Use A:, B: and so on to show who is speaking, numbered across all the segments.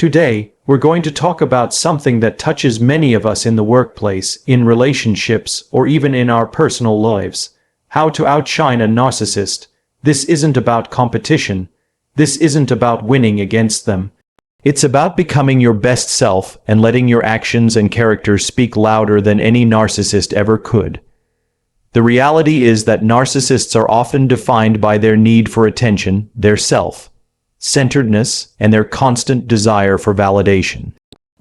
A: Today, we're going to talk about something that touches many of us in the workplace, in relationships, or even in our personal lives. How to outshine a narcissist. This isn't about competition. This isn't about winning against them. It's about becoming your best self and letting your actions and character speak louder than any narcissist ever could. The reality is that narcissists are often defined by their need for attention, their self-centeredness, and their constant desire for validation.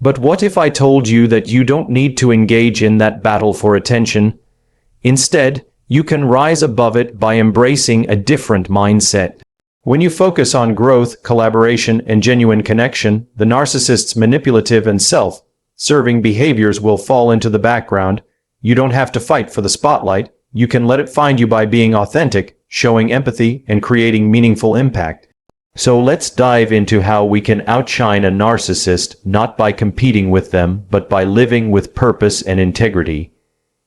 A: But what if I told you that you don't need to engage in that battle for attention? Instead, you can rise above it by embracing a different mindset. When you focus on growth, collaboration, and genuine connection, the narcissist's manipulative and self-serving behaviors will fall into the background. You don't have to fight for the spotlight. You can let it find you by being authentic, showing empathy, and creating meaningful impact. So let's dive into how we can outshine a narcissist, not by competing with them, but by living with purpose and integrity.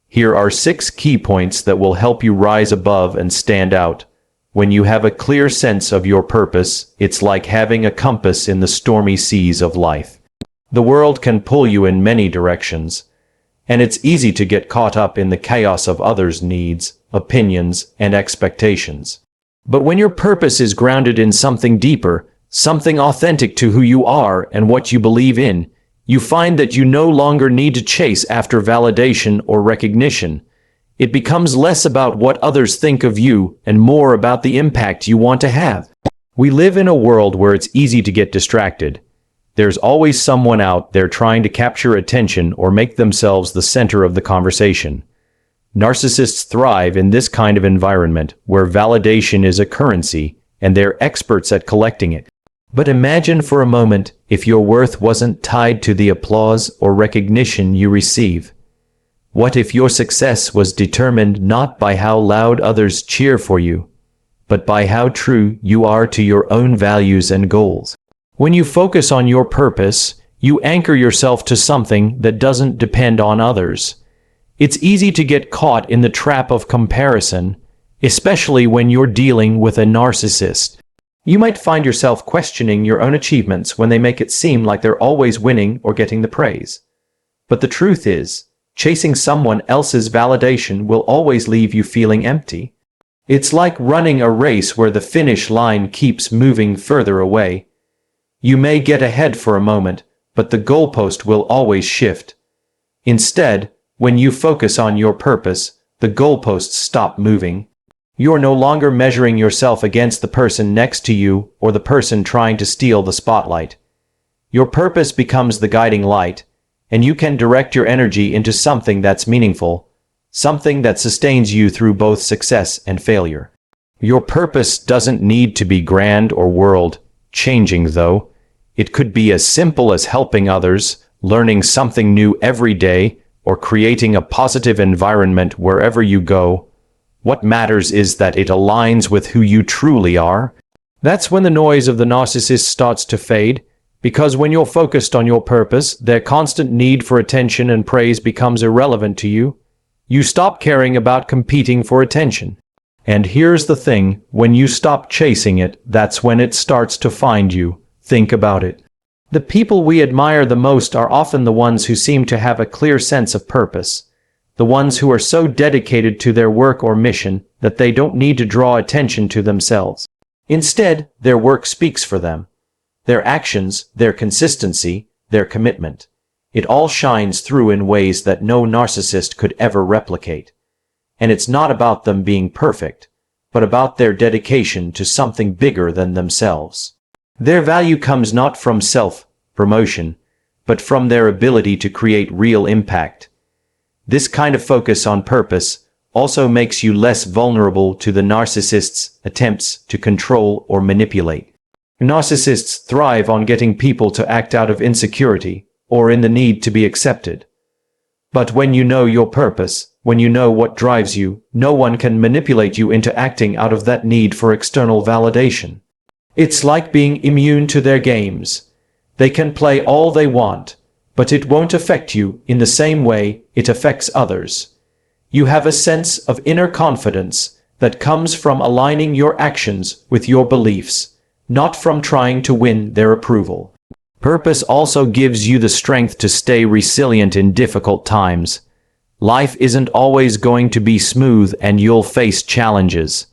A: Here are 6 key points that will help you rise above and stand out. When you have a clear sense of your purpose, it's like having a compass in the stormy seas of life. The world can pull you in many directions, and it's easy to get caught up in the chaos of others' needs, opinions, and expectations. But when your purpose is grounded in something deeper, something authentic to who you are and what you believe in, you find that you no longer need to chase after validation or recognition. It becomes less about what others think of you and more about the impact you want to have. We live in a world where it's easy to get distracted. There's always someone out there trying to capture attention or make themselves the center of the conversation. Narcissists thrive in this kind of environment where validation is a currency and they're experts at collecting it. But imagine for a moment if your worth wasn't tied to the applause or recognition you receive. What if your success was determined not by how loud others cheer for you, but by how true you are to your own values and goals? When you focus on your purpose, you anchor yourself to something that doesn't depend on others. It's easy to get caught in the trap of comparison, especially when you're dealing with a narcissist. You might find yourself questioning your own achievements when they make it seem like they're always winning or getting the praise. But the truth is, chasing someone else's validation will always leave you feeling empty. It's like running a race where the finish line keeps moving further away. You may get ahead for a moment, but the goalpost will always shift. Instead, when you focus on your purpose, the goalposts stop moving. You're no longer measuring yourself against the person next to you or the person trying to steal the spotlight. Your purpose becomes the guiding light, and you can direct your energy into something that's meaningful, something that sustains you through both success and failure. Your purpose doesn't need to be grand or world-changing, though. It could be as simple as helping others, learning something new every day, or creating a positive environment wherever you go. What matters is that it aligns with who you truly are. That's when the noise of the narcissist starts to fade, because when you're focused on your purpose, their constant need for attention and praise becomes irrelevant to you. You stop caring about competing for attention. And here's the thing, when you stop chasing it, that's when it starts to find you. Think about it. The people we admire the most are often the ones who seem to have a clear sense of purpose. The ones who are so dedicated to their work or mission that they don't need to draw attention to themselves. Instead, their work speaks for them. Their actions, their consistency, their commitment. It all shines through in ways that no narcissist could ever replicate. And it's not about them being perfect, but about their dedication to something bigger than themselves. Their value comes not from self-promotion, but from their ability to create real impact. This kind of focus on purpose also makes you less vulnerable to the narcissist's attempts to control or manipulate. Narcissists thrive on getting people to act out of insecurity or in the need to be accepted. But when you know your purpose, when you know what drives you, no one can manipulate you into acting out of that need for external validation. It's like being immune to their games. They can play all they want, but it won't affect you in the same way it affects others. You have a sense of inner confidence that comes from aligning your actions with your beliefs, not from trying to win their approval. Purpose also gives you the strength to stay resilient in difficult times. Life isn't always going to be smooth and you'll face challenges.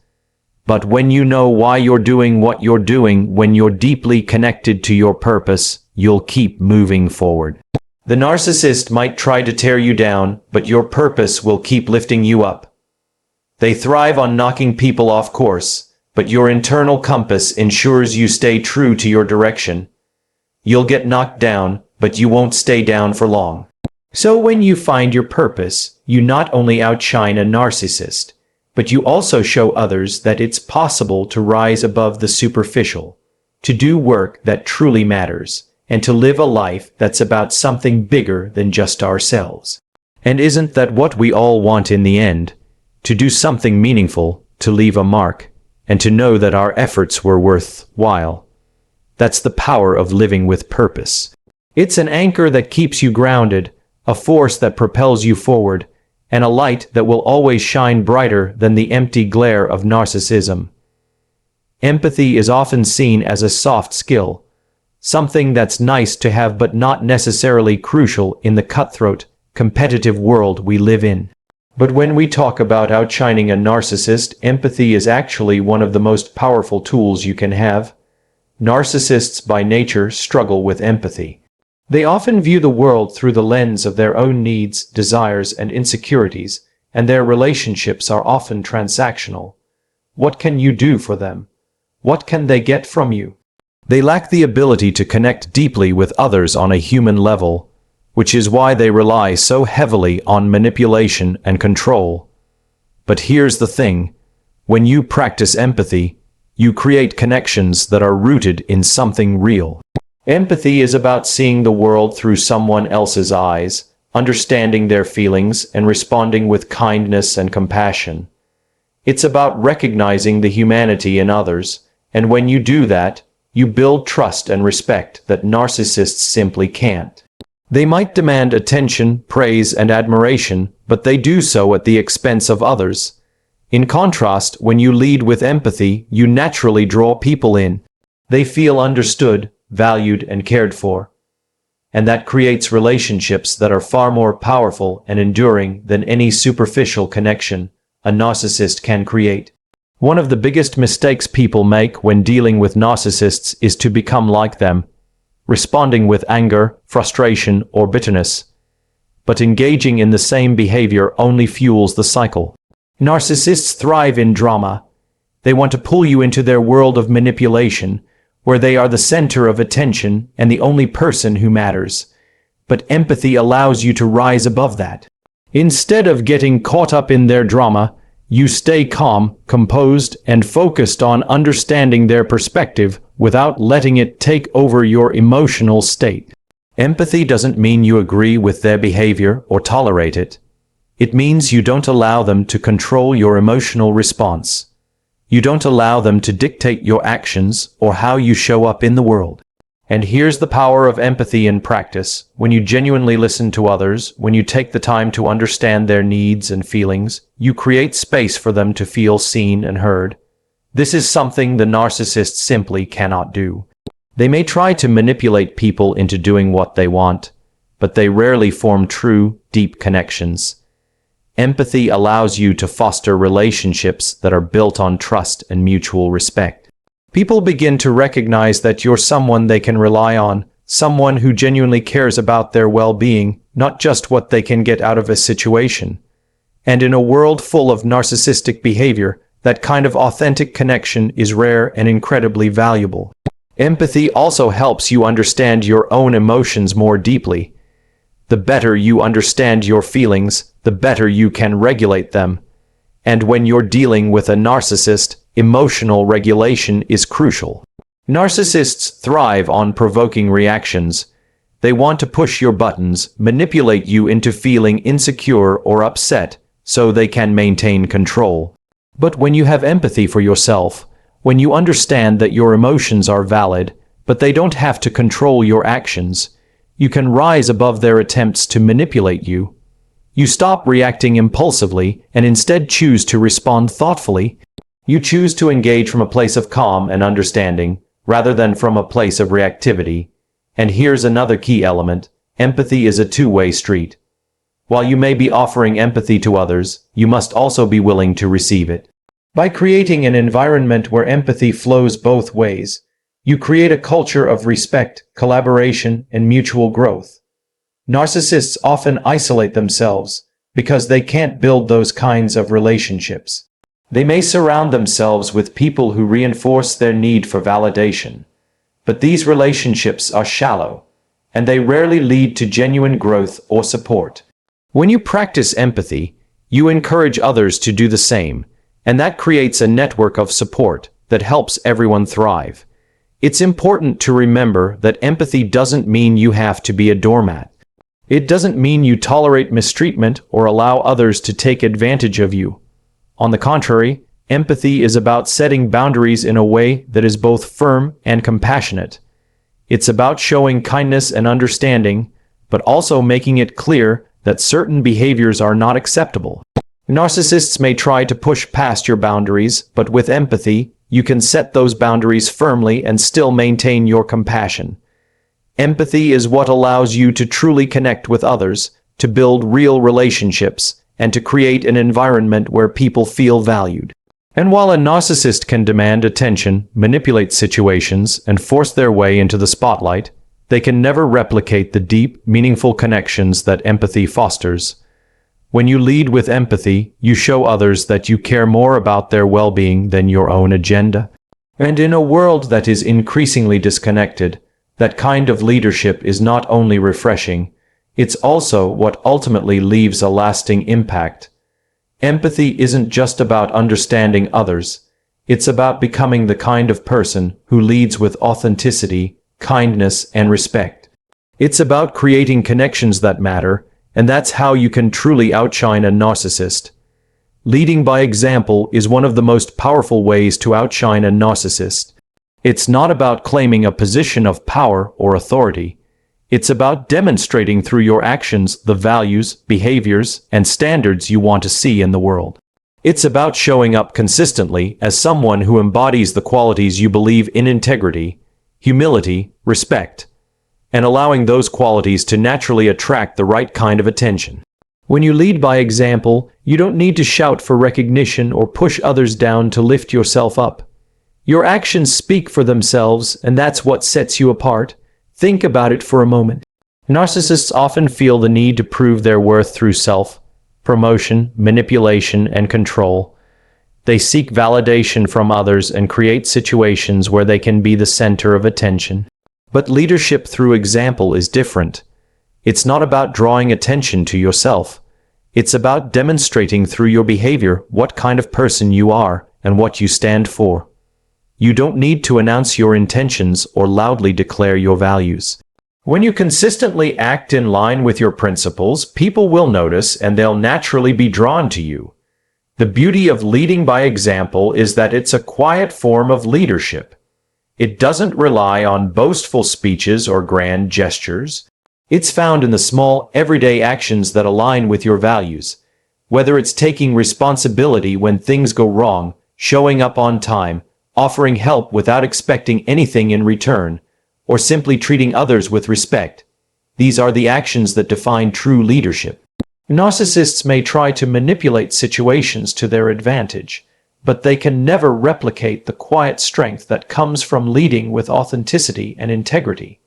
A: But when you know why you're doing what you're doing, when you're deeply connected to your purpose, you'll keep moving forward. The narcissist might try to tear you down, but your purpose will keep lifting you up. They thrive on knocking people off course, but your internal compass ensures you stay true to your direction. You'll get knocked down, but you won't stay down for long. So when you find your purpose, you not only outshine a narcissist, but you also show others that it's possible to rise above the superficial, to do work that truly matters, and to live a life that's about something bigger than just ourselves. And isn't that what we all want in the end? To do something meaningful, to leave a mark, and to know that our efforts were worthwhile. That's the power of living with purpose. It's an anchor that keeps you grounded, a force that propels you forward, and a light that will always shine brighter than the empty glare of narcissism. Empathy is often seen as a soft skill, something that's nice to have but not necessarily crucial in the cutthroat, competitive world we live in. But when we talk about outshining a narcissist, empathy is actually one of the most powerful tools you can have. Narcissists by nature struggle with empathy. They often view the world through the lens of their own needs, desires, and insecurities, and their relationships are often transactional. What can you do for them? What can they get from you? They lack the ability to connect deeply with others on a human level, which is why they rely so heavily on manipulation and control. But here's the thing: when you practice empathy, you create connections that are rooted in something real. Empathy is about seeing the world through someone else's eyes, understanding their feelings, and responding with kindness and compassion. It's about recognizing the humanity in others, and when you do that, you build trust and respect that narcissists simply can't. They might demand attention, praise, and admiration, but they do so at the expense of others. In contrast, when you lead with empathy, you naturally draw people in. They feel understood, valued, and cared for. And that creates relationships that are far more powerful and enduring than any superficial connection a narcissist can create. One of the biggest mistakes people make when dealing with narcissists is to become like them, responding with anger, frustration, or bitterness. But engaging in the same behavior only fuels the cycle. Narcissists thrive in drama. They want to pull you into their world of manipulation, where they are the center of attention and the only person who matters. But empathy allows you to rise above that. Instead of getting caught up in their drama, you stay calm, composed, and focused on understanding their perspective without letting it take over your emotional state. Empathy doesn't mean you agree with their behavior or tolerate it. It means you don't allow them to control your emotional response. You don't allow them to dictate your actions or how you show up in the world. And here's the power of empathy in practice. When you genuinely listen to others, when you take the time to understand their needs and feelings, you create space for them to feel seen and heard. This is something the narcissist simply cannot do. They may try to manipulate people into doing what they want, but they rarely form true, deep connections. Empathy allows you to foster relationships that are built on trust and mutual respect. People begin to recognize that you're someone they can rely on, someone who genuinely cares about their well-being, not just what they can get out of a situation. And in a world full of narcissistic behavior, that kind of authentic connection is rare and incredibly valuable. Empathy also helps you understand your own emotions more deeply. The better you understand your feelings, the better you can regulate them. And when you're dealing with a narcissist, emotional regulation is crucial. Narcissists thrive on provoking reactions. They want to push your buttons, manipulate you into feeling insecure or upset, so they can maintain control. But when you have empathy for yourself, when you understand that your emotions are valid, but they don't have to control your actions, you can rise above their attempts to manipulate you. You stop reacting impulsively and instead choose to respond thoughtfully. You choose to engage from a place of calm and understanding, rather than from a place of reactivity. And here's another key element: empathy is a two-way street. While you may be offering empathy to others, you must also be willing to receive it. By creating an environment where empathy flows both ways, you create a culture of respect, collaboration, and mutual growth. Narcissists often isolate themselves because they can't build those kinds of relationships. They may surround themselves with people who reinforce their need for validation, but these relationships are shallow, and they rarely lead to genuine growth or support. When you practice empathy, you encourage others to do the same, and that creates a network of support that helps everyone thrive. It's important to remember that empathy doesn't mean you have to be a doormat. It doesn't mean you tolerate mistreatment or allow others to take advantage of you. On the contrary, empathy is about setting boundaries in a way that is both firm and compassionate. It's about showing kindness and understanding, but also making it clear that certain behaviors are not acceptable. Narcissists may try to push past your boundaries, but with empathy, you can set those boundaries firmly and still maintain your compassion. Empathy is what allows you to truly connect with others, to build real relationships, and to create an environment where people feel valued. And while a narcissist can demand attention, manipulate situations, and force their way into the spotlight, they can never replicate the deep, meaningful connections that empathy fosters. When you lead with empathy, you show others that you care more about their well-being than your own agenda. And in a world that is increasingly disconnected, that kind of leadership is not only refreshing, it's also what ultimately leaves a lasting impact. Empathy isn't just about understanding others. It's about becoming the kind of person who leads with authenticity, kindness, and respect. It's about creating connections that matter, and that's how you can truly outshine a narcissist. Leading by example is one of the most powerful ways to outshine a narcissist. It's not about claiming a position of power or authority. It's about demonstrating through your actions the values, behaviors, and standards you want to see in the world. It's about showing up consistently as someone who embodies the qualities you believe in: integrity, humility, respect, and allowing those qualities to naturally attract the right kind of attention. When you lead by example, you don't need to shout for recognition or push others down to lift yourself up. Your actions speak for themselves, and that's what sets you apart. Think about it for a moment. Narcissists often feel the need to prove their worth through self-promotion, manipulation, and control. They seek validation from others and create situations where they can be the center of attention. But leadership through example is different. It's not about drawing attention to yourself. It's about demonstrating through your behavior what kind of person you are and what you stand for. You don't need to announce your intentions or loudly declare your values. When you consistently act in line with your principles, people will notice and they'll naturally be drawn to you. The beauty of leading by example is that it's a quiet form of leadership. It doesn't rely on boastful speeches or grand gestures. It's found in the small, everyday actions that align with your values. Whether it's taking responsibility when things go wrong, showing up on time, offering help without expecting anything in return, or simply treating others with respect, these are the actions that define true leadership. Narcissists may try to manipulate situations to their advantage, but they can never replicate the quiet strength that comes from leading with authenticity and integrity.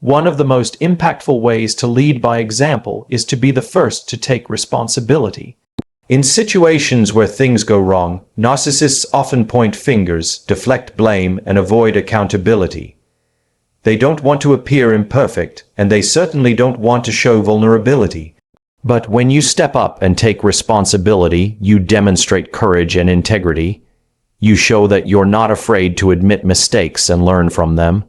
A: One of the most impactful ways to lead by example is to be the first to take responsibility. In situations where things go wrong, narcissists often point fingers, deflect blame, and avoid accountability. They don't want to appear imperfect, and they certainly don't want to show vulnerability. But when you step up and take responsibility, you demonstrate courage and integrity. You show that you're not afraid to admit mistakes and learn from them.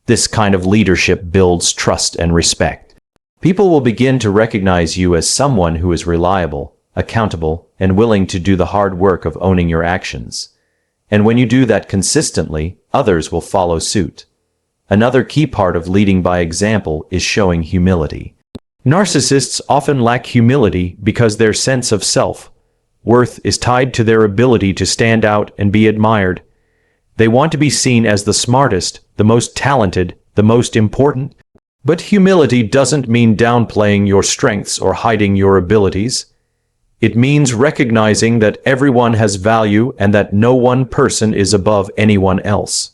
A: This kind of leadership builds trust and respect. People will begin to recognize you as someone who is reliable, accountable, and willing to do the hard work of owning your actions. And when you do that consistently, others will follow suit. Another key part of leading by example is showing humility. Narcissists often lack humility because their sense of self-worth is tied to their ability to stand out and be admired. They want to be seen as the smartest, the most talented, the most important. But humility doesn't mean downplaying your strengths or hiding your abilities. It means recognizing that everyone has value and that no one person is above anyone else.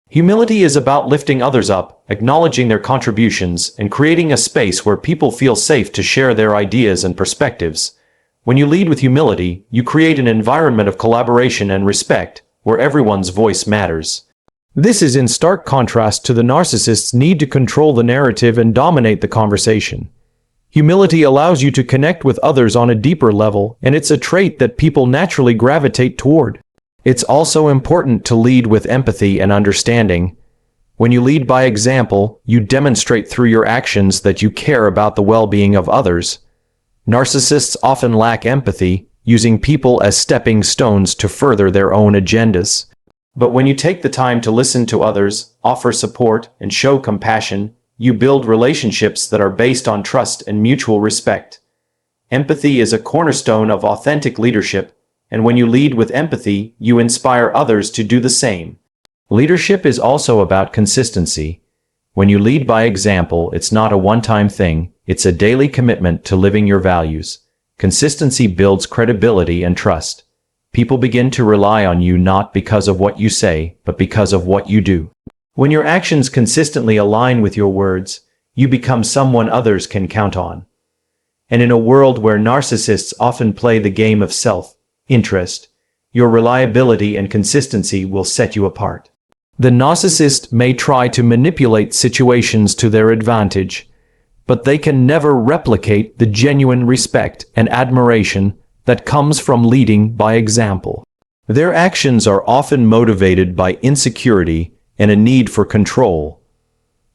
A: Humility is about lifting others up, acknowledging their contributions, and creating a space where people feel safe to share their ideas and perspectives. When you lead with humility, you create an environment of collaboration and respect, where everyone's voice matters. This is in stark contrast to the narcissist's need to control the narrative and dominate the conversation. Humility allows you to connect with others on a deeper level, and it's a trait that people naturally gravitate toward. It's also important to lead with empathy and understanding. When you lead by example, you demonstrate through your actions that you care about the well-being of others. Narcissists often lack empathy, using people as stepping stones to further their own agendas. But when you take the time to listen to others, offer support, and show compassion, you build relationships that are based on trust and mutual respect. Empathy is a cornerstone of authentic leadership, and when you lead with empathy, you inspire others to do the same. Leadership is also about consistency. When you lead by example, it's not a one-time thing, it's a daily commitment to living your values. Consistency builds credibility and trust. People begin to rely on you not because of what you say, but because of what you do. When your actions consistently align with your words, you become someone others can count on. And in a world where narcissists often play the game of self-interest, your reliability and consistency will set you apart. The narcissist may try to manipulate situations to their advantage, but they can never replicate the genuine respect and admiration that comes from leading by example. Their actions are often motivated by insecurity and a need for control,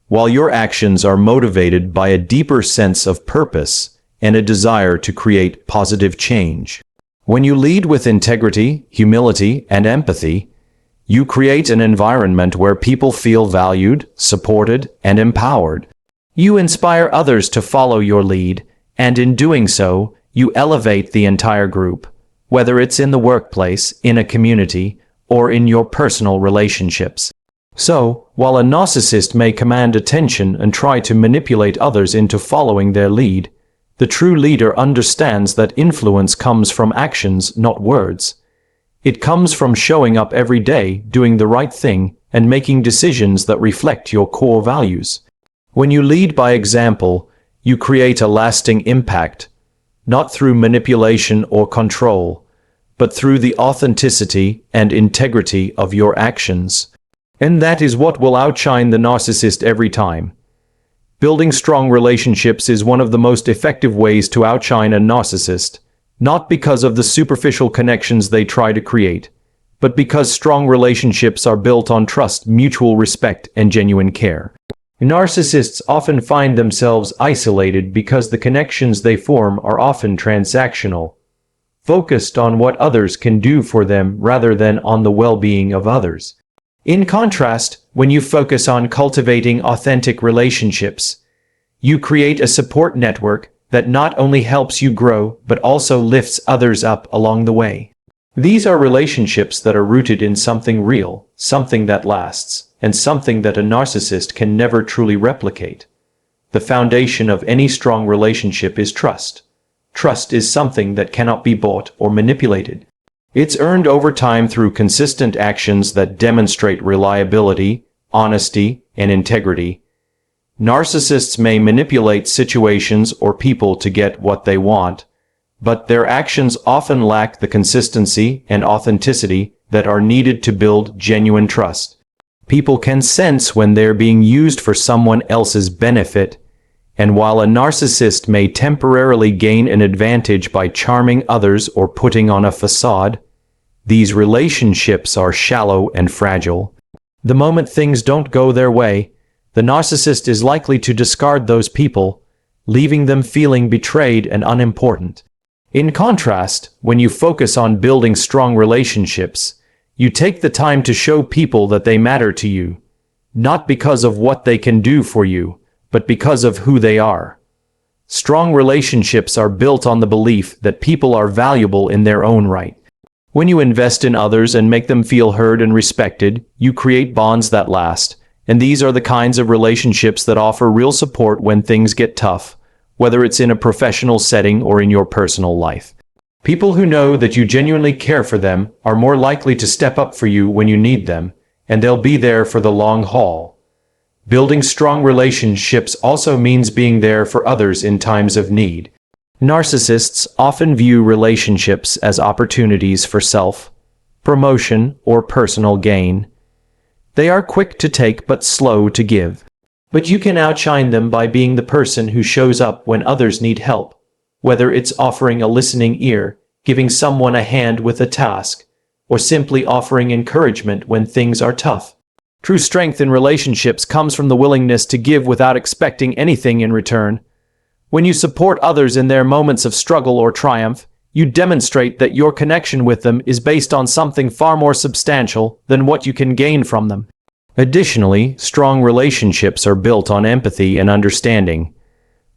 A: while your actions are motivated by a deeper sense of purpose and a desire to create positive change. When you lead with integrity, humility, and empathy, you create an environment where people feel valued, supported, and empowered. You inspire others to follow your lead, and in doing so, you elevate the entire group, whether it's in the workplace, in a community, or in your personal relationships. So, while a narcissist may command attention and try to manipulate others into following their lead, the true leader understands that influence comes from actions, not words. It comes from showing up every day, doing the right thing, and making decisions that reflect your core values. When you lead by example, you create a lasting impact, not through manipulation or control, but through the authenticity and integrity of your actions. And that is what will outshine the narcissist every time. Building strong relationships is one of the most effective ways to outshine a narcissist, not because of the superficial connections they try to create, but because strong relationships are built on trust, mutual respect, and genuine care. Narcissists often find themselves isolated because the connections they form are often transactional, focused on what others can do for them rather than on the well-being of others. In contrast, when you focus on cultivating authentic relationships, you create a support network that not only helps you grow, but also lifts others up along the way. These are relationships that are rooted in something real, something that lasts, and something that a narcissist can never truly replicate. The foundation of any strong relationship is trust. Trust is something that cannot be bought or manipulated. It's earned over time through consistent actions that demonstrate reliability, honesty, and integrity. Narcissists may manipulate situations or people to get what they want, but their actions often lack the consistency and authenticity that are needed to build genuine trust. People can sense when they're being used for someone else's benefit, and while a narcissist may temporarily gain an advantage by charming others or putting on a facade, these relationships are shallow and fragile. The moment things don't go their way, the narcissist is likely to discard those people, leaving them feeling betrayed and unimportant. In contrast, when you focus on building strong relationships, you take the time to show people that they matter to you, not because of what they can do for you, but because of who they are. Strong relationships are built on the belief that people are valuable in their own right. When you invest in others and make them feel heard and respected, you create bonds that last, And these are the kinds of relationships that offer real support when things get tough, whether it's in a professional setting or in your personal life. People who know that you genuinely care for them are more likely to step up for you when you need them, and they'll be there for the long haul. Building strong relationships also means being there for others in times of need. Narcissists often view relationships as opportunities for self-promotion or personal gain. They are quick to take but slow to give. But you can outshine them by being the person who shows up when others need help, whether it's offering a listening ear, giving someone a hand with a task, or simply offering encouragement when things are tough. True strength in relationships comes from the willingness to give without expecting anything in return. When you support others in their moments of struggle or triumph, you demonstrate that your connection with them is based on something far more substantial than what you can gain from them. Additionally, strong relationships are built on empathy and understanding.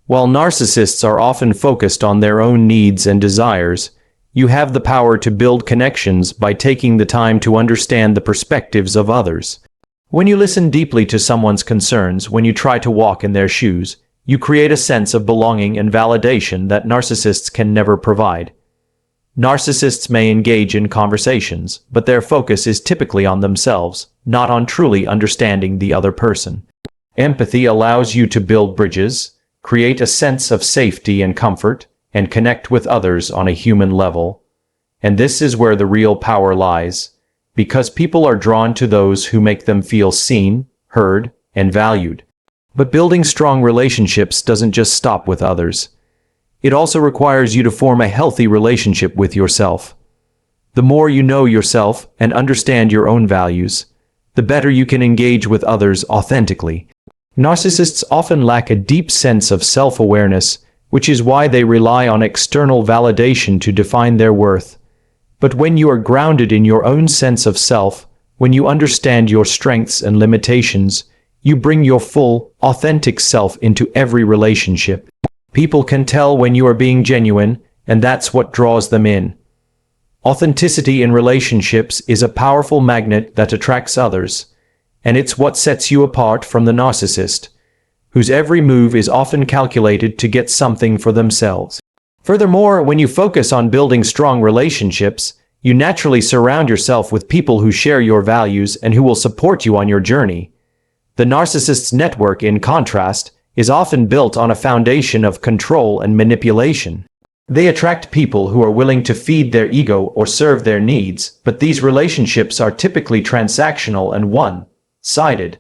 A: While narcissists are often focused on their own needs and desires, you have the power to build connections by taking the time to understand the perspectives of others. When you listen deeply to someone's concerns, when you try to walk in their shoes, you create a sense of belonging and validation that narcissists can never provide. Narcissists may engage in conversations, but their focus is typically on themselves, not on truly understanding the other person. Empathy allows you to build bridges, create a sense of safety and comfort, and connect with others on a human level. And this is where the real power lies, because people are drawn to those who make them feel seen, heard, and valued. But building strong relationships doesn't just stop with others. It also requires you to form a healthy relationship with yourself. The more you know yourself and understand your own values, the better you can engage with others authentically. Narcissists often lack a deep sense of self-awareness, which is why they rely on external validation to define their worth. But when you are grounded in your own sense of self, when you understand your strengths and limitations, you bring your full, authentic self into every relationship. People can tell when you are being genuine, and that's what draws them in. Authenticity in relationships is a powerful magnet that attracts others, and it's what sets you apart from the narcissist, whose every move is often calculated to get something for themselves. Furthermore, when you focus on building strong relationships, you naturally surround yourself with people who share your values and who will support you on your journey. The narcissist's network, in contrast, is often built on a foundation of control and manipulation. They attract people who are willing to feed their ego or serve their needs, but these relationships are typically transactional and one-sided.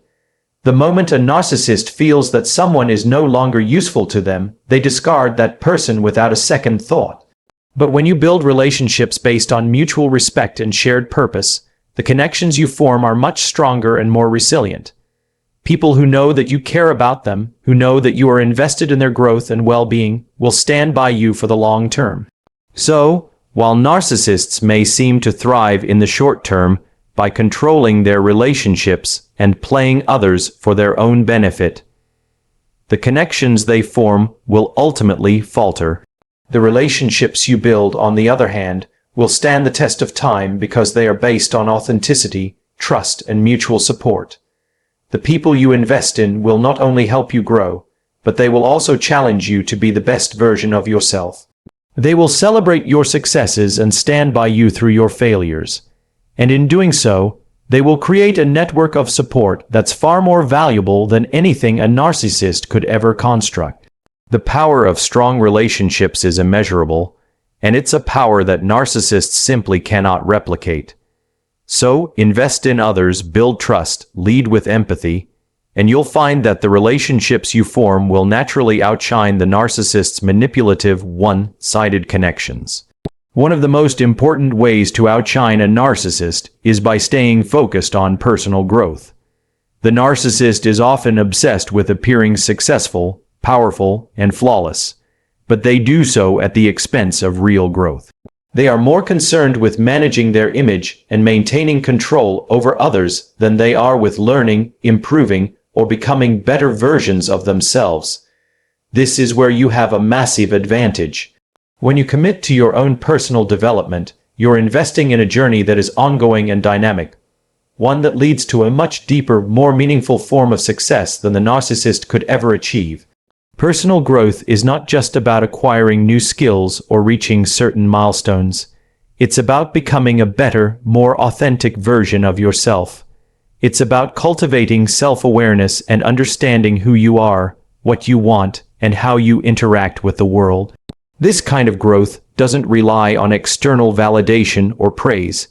A: The moment a narcissist feels that someone is no longer useful to them, they discard that person without a second thought. But when you build relationships based on mutual respect and shared purpose, the connections you form are much stronger and more resilient. People who know that you care about them, who know that you are invested in their growth and well-being, will stand by you for the long term. So, while narcissists may seem to thrive in the short term by controlling their relationships and playing others for their own benefit, the connections they form will ultimately falter. The relationships you build, on the other hand, will stand the test of time because they are based on authenticity, trust, and mutual support. The people you invest in will not only help you grow, but they will also challenge you to be the best version of yourself. They will celebrate your successes and stand by you through your failures. And in doing so, they will create a network of support that's far more valuable than anything a narcissist could ever construct. The power of strong relationships is immeasurable, and it's a power that narcissists simply cannot replicate. So, invest in others, build trust, lead with empathy, and you'll find that the relationships you form will naturally outshine the narcissist's manipulative, one-sided connections. One of the most important ways to outshine a narcissist is by staying focused on personal growth. The narcissist is often obsessed with appearing successful, powerful, and flawless, but they do so at the expense of real growth. They are more concerned with managing their image and maintaining control over others than they are with learning, improving, or becoming better versions of themselves. This is where you have a massive advantage. When you commit to your own personal development, you're investing in a journey that is ongoing and dynamic, one that leads to a much deeper, more meaningful form of success than the narcissist could ever achieve. Personal growth is not just about acquiring new skills or reaching certain milestones. It's about becoming a better, more authentic version of yourself. It's about cultivating self-awareness and understanding who you are, what you want, and how you interact with the world. This kind of growth doesn't rely on external validation or praise.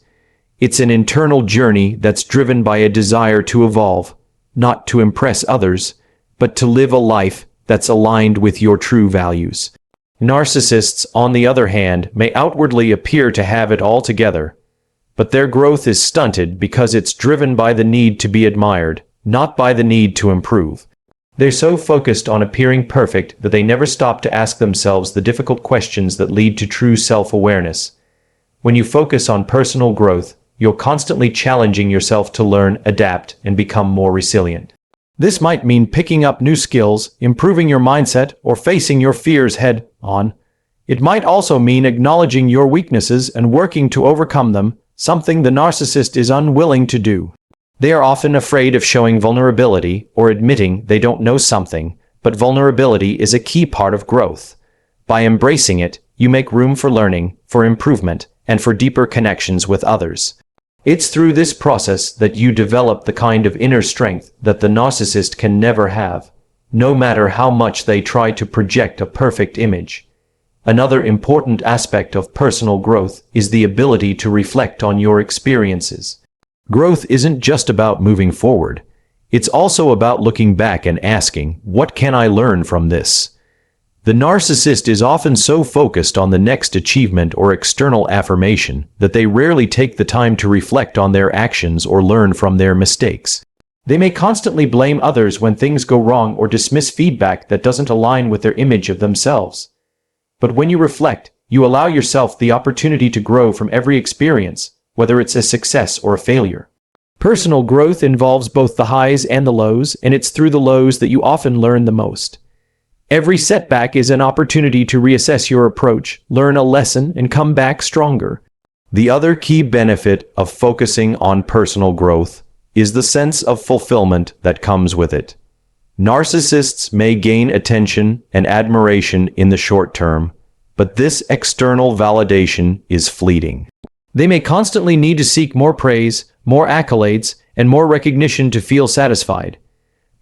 A: It's an internal journey that's driven by a desire to evolve, not to impress others, but to live a life that's aligned with your true values. Narcissists, on the other hand, may outwardly appear to have it all together, but their growth is stunted because it's driven by the need to be admired, not by the need to improve. They're so focused on appearing perfect that they never stop to ask themselves the difficult questions that lead to true self-awareness. When you focus on personal growth, you're constantly challenging yourself to learn, adapt, and become more resilient. This might mean picking up new skills, improving your mindset, or facing your fears head-on. It might also mean acknowledging your weaknesses and working to overcome them, something the narcissist is unwilling to do. They are often afraid of showing vulnerability or admitting they don't know something, but vulnerability is a key part of growth. By embracing it, you make room for learning, for improvement, and for deeper connections with others. It's through this process that you develop the kind of inner strength that the narcissist can never have, no matter how much they try to project a perfect image. Another important aspect of personal growth is the ability to reflect on your experiences. Growth isn't just about moving forward. It's also about looking back and asking, what can I learn from this? The narcissist is often so focused on the next achievement or external affirmation that they rarely take the time to reflect on their actions or learn from their mistakes. They may constantly blame others when things go wrong or dismiss feedback that doesn't align with their image of themselves. But when you reflect, you allow yourself the opportunity to grow from every experience, whether it's a success or a failure. Personal growth involves both the highs and the lows, and it's through the lows that you often learn the most. Every setback is an opportunity to reassess your approach, learn a lesson, and come back stronger. The other key benefit of focusing on personal growth is the sense of fulfillment that comes with it. Narcissists may gain attention and admiration in the short term, but this external validation is fleeting. They may constantly need to seek more praise, more accolades, and more recognition to feel satisfied.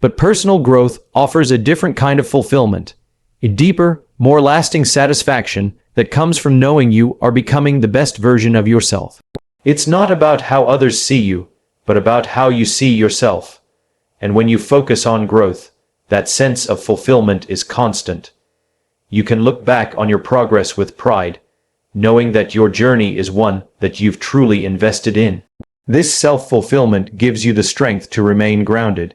A: But personal growth offers a different kind of fulfillment, a deeper, more lasting satisfaction that comes from knowing you are becoming the best version of yourself. It's not about how others see you, but about how you see yourself. And when you focus on growth, that sense of fulfillment is constant. You can look back on your progress with pride, knowing that your journey is one that you've truly invested in. This self-fulfillment gives you the strength to remain grounded,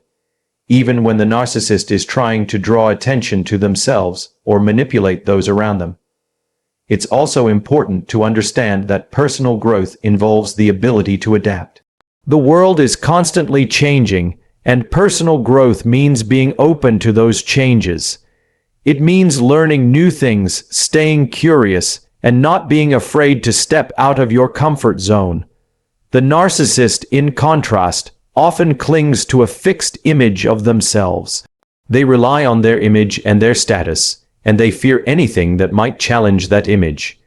A: even when the narcissist is trying to draw attention to themselves or manipulate those around them. It's also important to understand that personal growth involves the ability to adapt. The world is constantly changing, and personal growth means being open to those changes. It means learning new things, staying curious, and not being afraid to step out of your comfort zone. The narcissist, in contrast, often clings to a fixed image of themselves. They rely on their image and their status, and they fear anything that might challenge that image.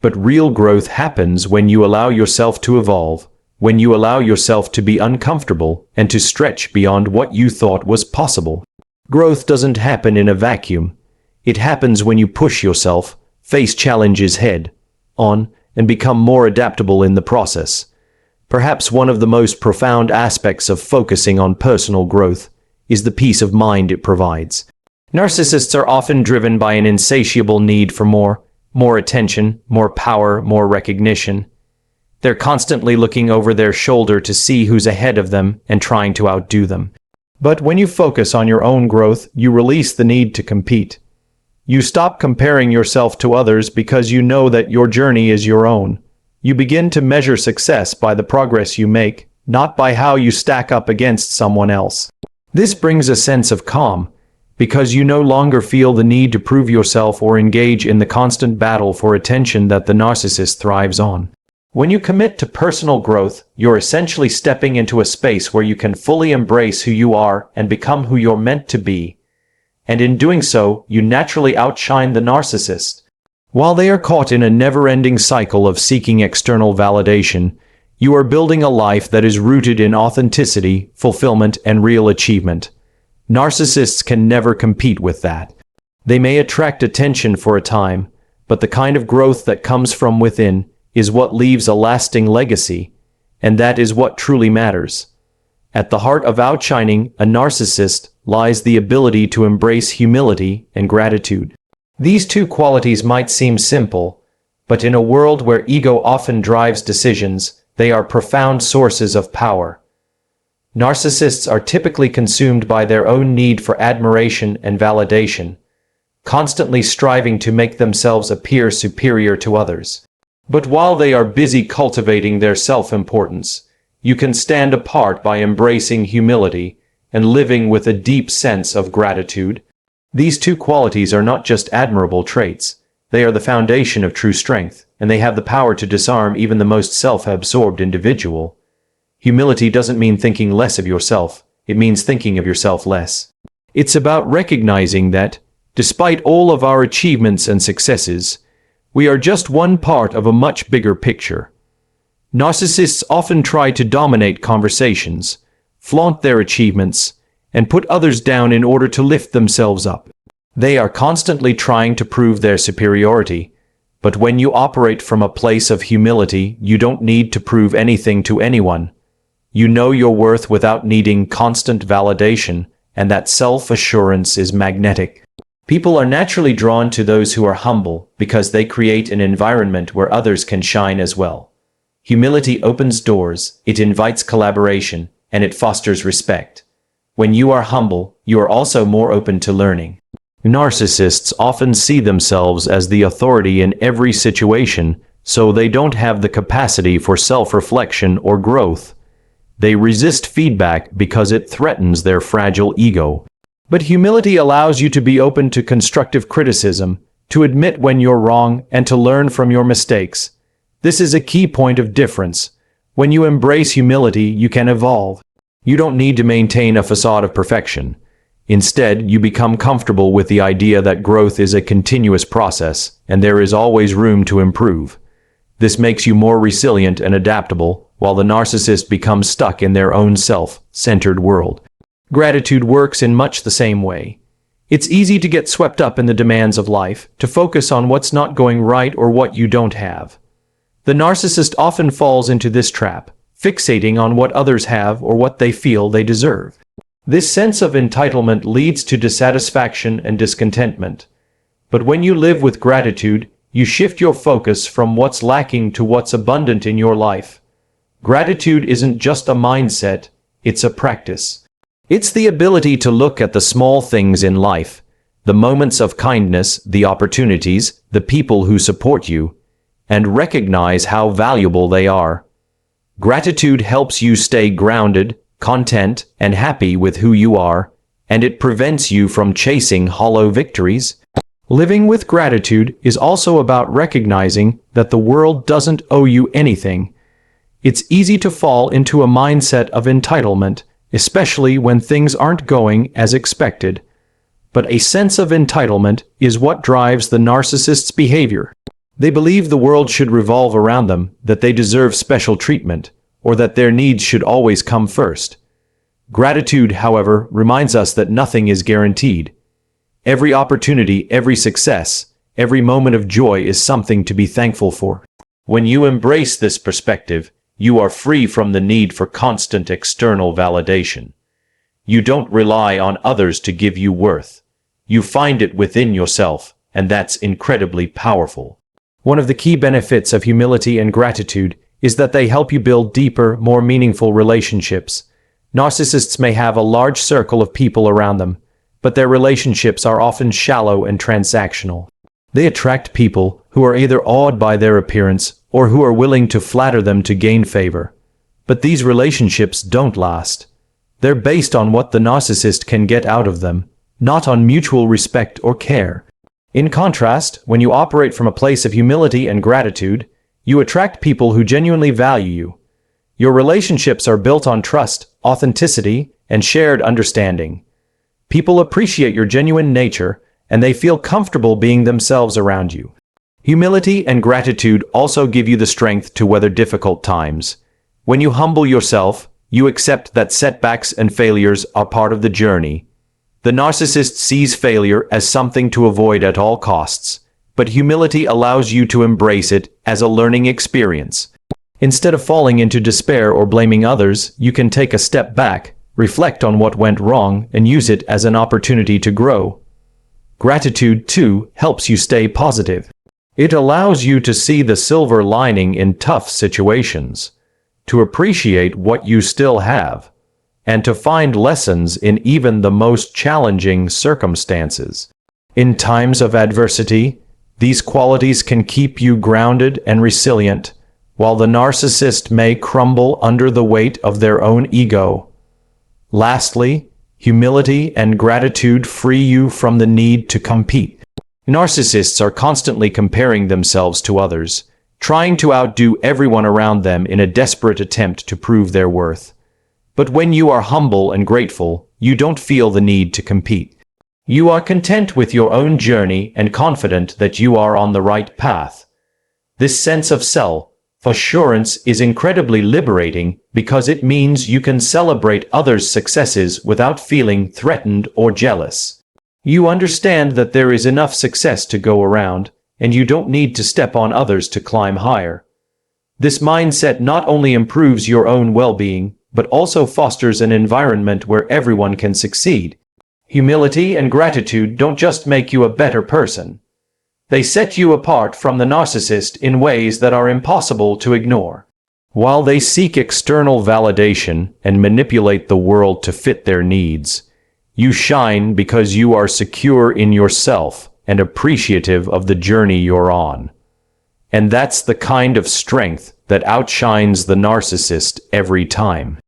A: But real growth happens when you allow yourself to evolve, when you allow yourself to be uncomfortable and to stretch beyond what you thought was possible. Growth doesn't happen in a vacuum. It happens when you push yourself, face challenges head-on, and become more adaptable in the process. Perhaps one of the most profound aspects of focusing on personal growth is the peace of mind it provides. Narcissists are often driven by an insatiable need for more attention, more power, more recognition. They're constantly looking over their shoulder to see who's ahead of them and trying to outdo them. But when you focus on your own growth, you release the need to compete. You stop comparing yourself to others because you know that your journey is your own. You begin to measure success by the progress you make, not by how you stack up against someone else. This brings a sense of calm, because you no longer feel the need to prove yourself or engage in the constant battle for attention that the narcissist thrives on. When you commit to personal growth, you're essentially stepping into a space where you can fully embrace who you are and become who you're meant to be. And in doing so, you naturally outshine the narcissist. While they are caught in a never-ending cycle of seeking external validation, you are building a life that is rooted in authenticity, fulfillment, and real achievement. Narcissists can never compete with that. They may attract attention for a time, but the kind of growth that comes from within is what leaves a lasting legacy, and that is what truly matters. At the heart of outshining a narcissist lies the ability to embrace humility and gratitude. These two qualities might seem simple, but in a world where ego often drives decisions, they are profound sources of power. Narcissists are typically consumed by their own need for admiration and validation, constantly striving to make themselves appear superior to others. But while they are busy cultivating their self-importance, you can stand apart by embracing humility and living with a deep sense of gratitude. These two qualities are not just admirable traits, they are the foundation of true strength, and they have the power to disarm even the most self-absorbed individual. Humility doesn't mean thinking less of yourself, it means thinking of yourself less. It's about recognizing that, despite all of our achievements and successes, we are just one part of a much bigger picture. Narcissists often try to dominate conversations, flaunt their achievements, and put others down in order to lift themselves up. They are constantly trying to prove their superiority, but when you operate from a place of humility, you don't need to prove anything to anyone. You know your worth without needing constant validation, and that self-assurance is magnetic. People are naturally drawn to those who are humble because they create an environment where others can shine as well. Humility opens doors, it invites collaboration, and it fosters respect. When you are humble, you are also more open to learning. Narcissists often see themselves as the authority in every situation, so they don't have the capacity for self-reflection or growth. They resist feedback because it threatens their fragile ego. But humility allows you to be open to constructive criticism, to admit when you're wrong, and to learn from your mistakes. This is a key point of difference. When you embrace humility, you can evolve. You don't need to maintain a facade of perfection. Instead, you become comfortable with the idea that growth is a continuous process, and there is always room to improve. This makes you more resilient and adaptable, while the narcissist becomes stuck in their own self-centered world. Gratitude works in much the same way. It's easy to get swept up in the demands of life, to focus on what's not going right or what you don't have. The narcissist often falls into this trap, fixating on what others have or what they feel they deserve. This sense of entitlement leads to dissatisfaction and discontentment. But when you live with gratitude, you shift your focus from what's lacking to what's abundant in your life. Gratitude isn't just a mindset, it's a practice. It's the ability to look at the small things in life, the moments of kindness, the opportunities, the people who support you, and recognize how valuable they are. Gratitude helps you stay grounded, content, and happy with who you are, and it prevents you from chasing hollow victories. Living with gratitude is also about recognizing that the world doesn't owe you anything. It's easy to fall into a mindset of entitlement, especially when things aren't going as expected. But a sense of entitlement is what drives the narcissist's behavior. They believe the world should revolve around them, that they deserve special treatment, or that their needs should always come first. Gratitude, however, reminds us that nothing is guaranteed. Every opportunity, every success, every moment of joy is something to be thankful for. When you embrace this perspective, you are free from the need for constant external validation. You don't rely on others to give you worth. You find it within yourself, and that's incredibly powerful. One of the key benefits of humility and gratitude is that they help you build deeper, more meaningful relationships. Narcissists may have a large circle of people around them, but their relationships are often shallow and transactional. They attract people who are either awed by their appearance or who are willing to flatter them to gain favor. But these relationships don't last. They're based on what the narcissist can get out of them, not on mutual respect or care. In contrast, when you operate from a place of humility and gratitude, You attract people who genuinely value you. Your relationships are built on trust, authenticity, and shared understanding. People appreciate your genuine nature, and they feel comfortable being themselves around you. Humility and gratitude also give you the strength to weather difficult times. When you humble yourself, you accept that setbacks and failures are part of the journey. The narcissist sees failure as something to avoid at all costs, but humility allows you to embrace it as a learning experience. Instead of falling into despair or blaming others, you can take a step back, reflect on what went wrong, and use it as an opportunity to grow. Gratitude, too, helps you stay positive. It allows you to see the silver lining in tough situations, to appreciate what you still have, and to find lessons in even the most challenging circumstances. In times of adversity, these qualities can keep you grounded and resilient, while the narcissist may crumble under the weight of their own ego. Lastly, humility and gratitude free you from the need to compete. Narcissists are constantly comparing themselves to others, trying to outdo everyone around them in a desperate attempt to prove their worth. But when you are humble and grateful, you don't feel the need to compete. You are content with your own journey and confident that you are on the right path. This sense of self-assurance is incredibly liberating because it means you can celebrate others' successes without feeling threatened or jealous. You understand that there is enough success to go around, and you don't need to step on others to climb higher. This mindset not only improves your own well-being, but also fosters an environment where everyone can succeed. Humility and gratitude don't just make you a better person. They set you apart from the narcissist in ways that are impossible to ignore. While they seek external validation and manipulate the world to fit their needs, you shine because you are secure in yourself and appreciative of the journey you're on. And that's the kind of strength that outshines the narcissist every time.